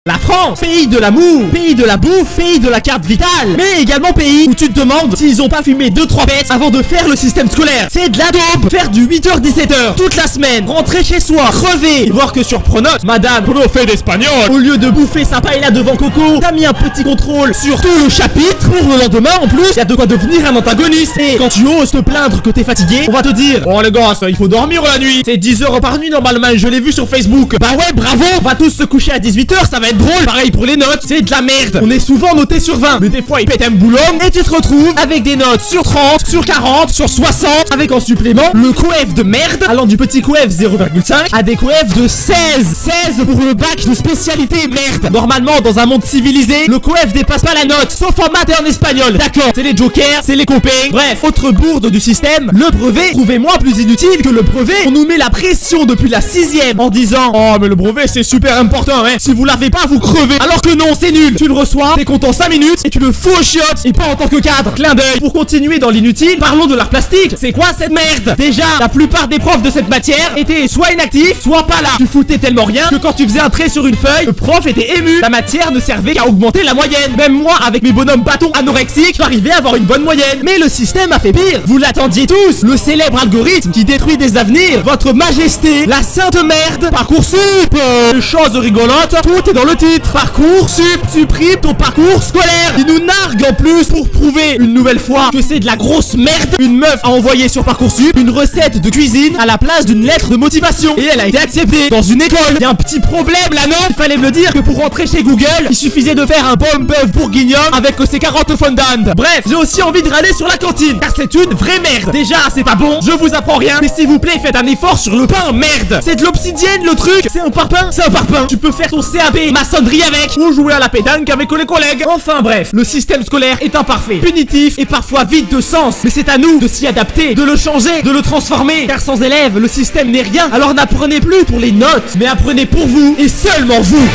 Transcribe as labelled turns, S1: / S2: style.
S1: La France, pays de l'amour, pays de la bouffe, pays de la carte vitale, mais également pays où tu te demandes s'ils ont pas fumé 2-3 bêtes avant de faire le système scolaire. C'est de la daube. Faire du 8h-17h toute la semaine, rentrer chez soi, crever, et voir que sur Pronote, madame prof d'espagnol, au lieu de bouffer sympa et là devant Coco, t'as mis un petit contrôle sur tout le chapitre. Pour le lendemain en plus, y a de quoi devenir un antagoniste. Et quand tu oses te plaindre que t'es fatigué, on va te dire: oh les gars, il faut dormir la nuit. C'est 10 heures par nuit normalement, je l'ai vu sur Facebook. Bah ouais, bravo. On va tous se coucher à 18h, ça va être drôle. Pareil pour les notes, c'est de la merde. On est souvent noté sur 20, mais des fois ils pètent un boulot et tu te retrouves avec des notes sur 30, sur 40, sur 60, avec en supplément le coef de merde, allant du petit coef 0,5 à des coefs de 16 pour le bac de spécialité merde. Normalement dans un monde civilisé, le coef dépasse pas la note, sauf en maths et en espagnol. D'accord, c'est les jokers, c'est les copains. Bref, autre bourde du système, le brevet, trouvez-moi plus inutile que le brevet. On nous met la pression depuis la 6ème en disant: oh mais le brevet c'est super important hein, si vous l'avez pas vous crevez. Alors que non, c'est nul. Tu le reçois, t'es content 5 minutes et tu le fous aux chiottes, et pas en tant que cadre. Clin d'œil. Pour continuer dans l'inutile, parlons de l'art plastique. C'est quoi cette merde? Déjà, la plupart des profs de cette matière étaient soit inactifs, soit pas là. Tu foutais tellement rien que quand tu faisais un trait sur une feuille, le prof était ému. La matière ne servait qu'à augmenter la moyenne. Même moi, avec mes bonhommes bâtons anorexiques, j'arrivais à avoir une bonne moyenne. Mais le système a fait pire. Vous l'attendiez tous, le célèbre algorithme qui détruit des avenirs. Votre majesté, la sainte merde, Parcoursup. Chose rigolote, tout est dans le titre. Parcoursup supprime ton parcours scolaire. Il nous nargue en plus pour prouver une nouvelle fois que c'est de la grosse merde. Une meuf a envoyé sur Parcoursup une recette de cuisine à la place d'une lettre de motivation, et elle a été acceptée dans une école. Il y a un petit problème là, non? Il fallait me le dire que pour rentrer chez Google, il suffisait de faire un bon bœuf bourguignon avec ses carottes fondantes. Bref, j'ai aussi envie de râler sur la cantine, car c'est une vraie merde. Déjà, c'est pas bon, je vous apprends rien, mais s'il vous plaît, faites un effort sur le pain, merde. C'est de l'obsidienne le truc. C'est un parpaing? C'est un parpaing. Tu peux faire ton CAP maçonnerie avec, ou jouer à la pétanque avec les collègues. Enfin bref, le système scolaire est imparfait, punitif et parfois vide de sens. Mais c'est à nous de s'y adapter, de le changer, de le transformer. Car sans élèves, le système n'est rien. Alors n'apprenez plus pour les notes, mais apprenez pour vous et seulement vous.